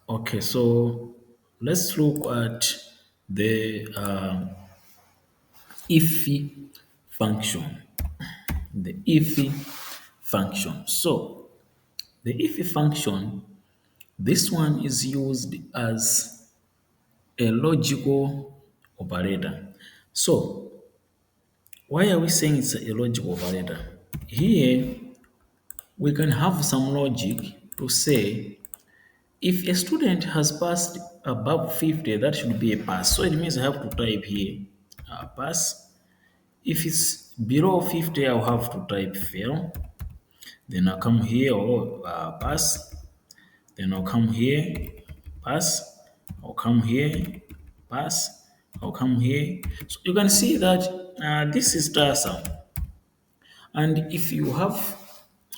Okay, so let's look at the if function. The if function. So the if function, this one is used as a logical operator. So why are we saying it's a logical operator? Here we can have some logic to say if a student has passed above 50, that should be a pass. So it means I have to type here pass. If it's below 50, I'll have to type fail. Then I'll come here, pass. Then I'll come here, pass. I'll come here, pass. I'll come here. So you can see that this is tiresome. And if you have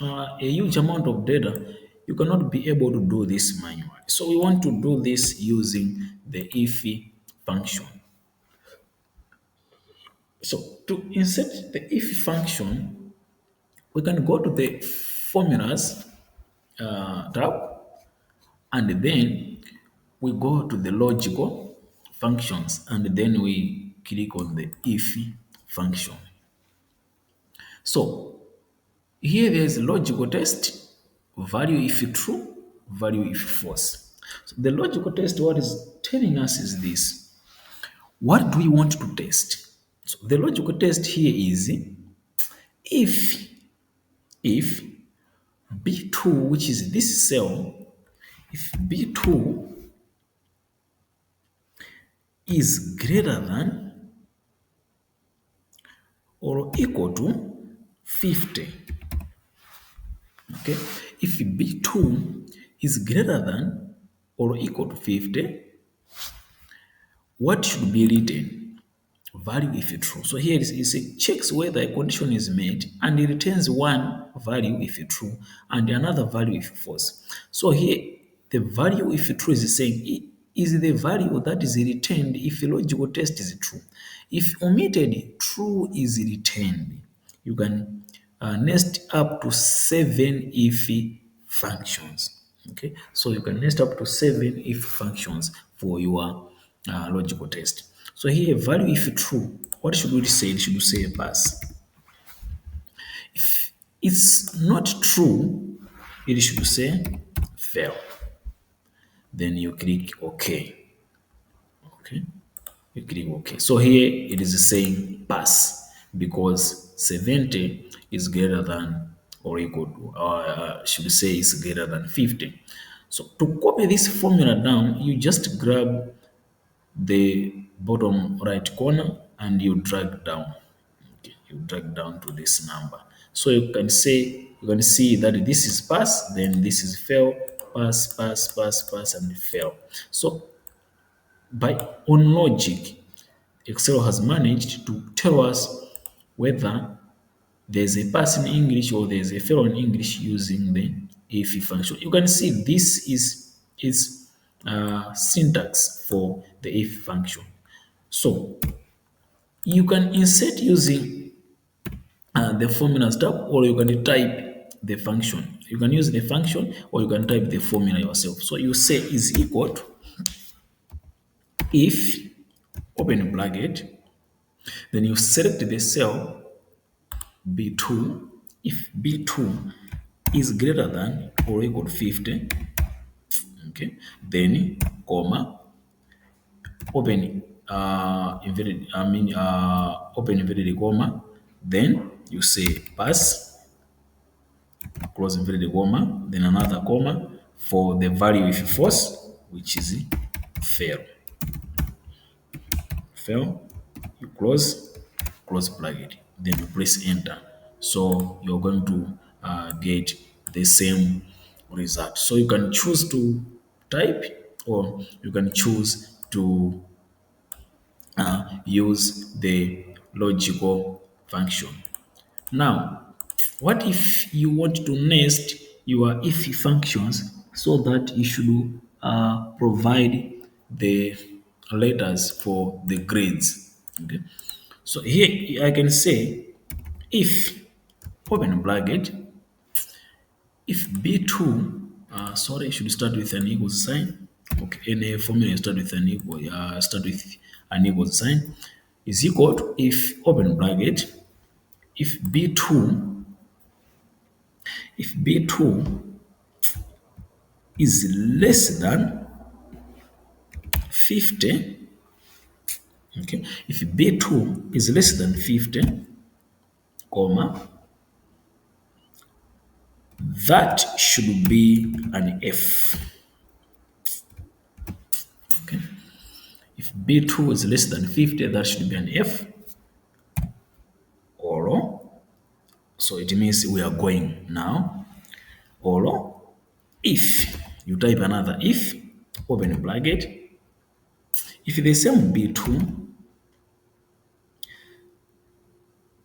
a huge amount of data, you cannot be able to do this manually. So we want to do this using the if function. So to insert the if function, we can go to the formulas tab, and then we go to the logical functions, and then we click on the if function. So here there is a logical test, value if true, value if false. So the logical test, what is telling us is this. What do we want to test? So the logical test here is if if B2, which is this cell, if B2 is greater than or equal to 50. Okay, if B2 is greater than or equal to 50, what should be written? Value if true. So here it checks whether a condition is met and it returns one value if true and another value if false. So here the value if true is saying is the value that is returned if a logical test is true. If omitted, true is returned. You can nest up to 7 if functions. Okay, so you can nest up to 7 if functions for your logical test. So here, value if true, what should we say? It should say pass. If it's not true, it should say fail. Then you click OK. Okay, you click OK. So here it is saying pass because 70 is greater than or equal to, should say is greater than 50. So to copy this formula down, you just grab the bottom right corner and you drag down. Okay, you drag down to this number. So you can see that this is pass, then this is fail, pass, pass, pass, pass, and fail. So by on logic, Excel has managed to tell us whether there's a pass in English or there's a fail in English using the if function. You can see this is syntax for the if function. So you can insert using the formulas tab, or you can type the function. You can use the function or you can type the formula yourself. So you say is equal to if, open bracket, then you select the cell B2. If B2 is greater than or equal to 50, okay, then comma, open open inverted comma, then you say pass, close inverted comma, then another comma for the value if false, which is fail. Fail, you close bracket, then you press enter. So you're going to get the same result. So you can choose to type or you can choose to use the logical function. Now, what if you want to nest your if functions so that you should provide the letters for the grades? Okay. So here I can say if, open bracket, if B2, sorry, I should start with an equal sign. Okay, any formula you start with an equal, start with an equal sign is equal to, if open bracket, if b2 is less than 50, okay, if b2 is less than 50, comma, that should be an F. Okay, if b2 is less than 50, that should be an F, or so it means we are going now, or if you type another if, open bracket, if the same b2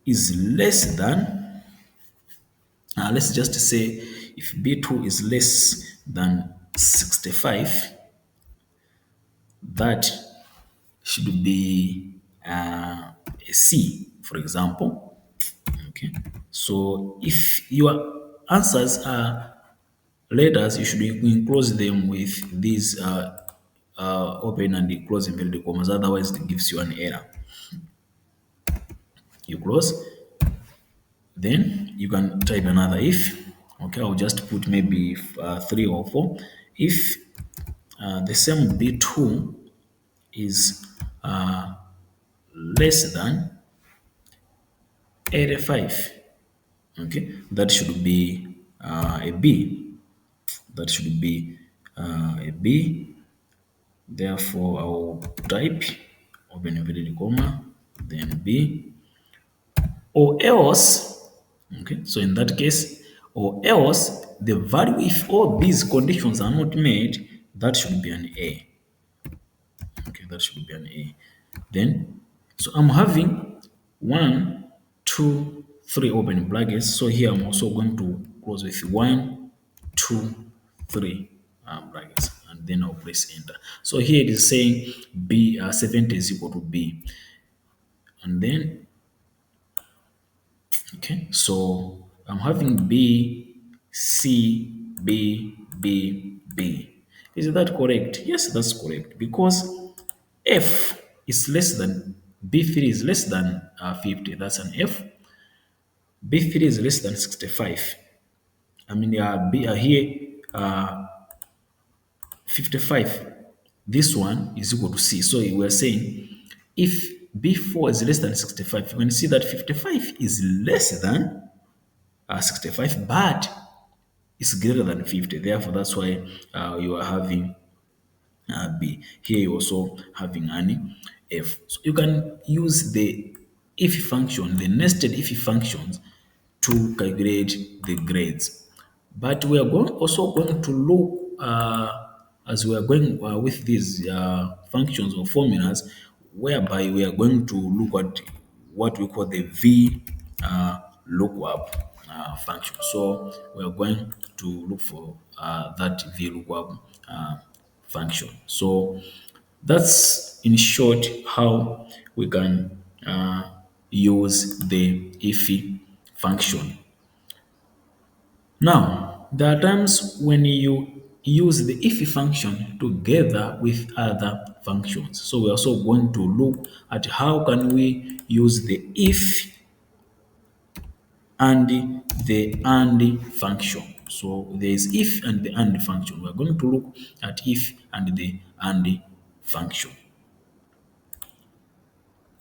is less than, let's just say if b2 is less than 65, that should be a C, for example. Okay, so if your answers are letters, you should enclose them with these open and close inverted commas, otherwise it gives you an error. You close, then you can type another if. Okay, I'll just put maybe 3 or 4. If the same b2 is less than 85, okay, that should be a B. That should be a B. Therefore, I'll type open inverted comma, then B, or else, okay, so in that case, or else the value, if all these conditions are not met, that should be an A. Okay, that should be an A. Then, so I'm having 1, 2, 3 open brackets. So here I'm also going to close with 1, 2, 3 brackets, and then I'll press enter. So here it is saying B 70 is equal to B, and then okay, so I'm having B, C, B, B, B. Is that correct? Yes, that's correct, because F is less than, B3 is less than 50. That's an F. B3 is less than 65. I mean, here, 55. This one is equal to C. So we're saying if B4 is less than 65, you can see that 55 is less than 65, but it's greater than 50. Therefore, that's why you are having B. Here you also having an F. So you can use the if function, the nested if functions, to calculate the grades. But we are also going to look, as we are going with these functions or formulas, whereby we are going to look at what we call the V lookup function. So we are going to look for that V lookup function. So that's in short how we can use the if function. Now, there are times when you use the if function together with other functions. So we're also going to look at how can we use the if and the and function. So there is if and the and function. We're going to look at if and the and function.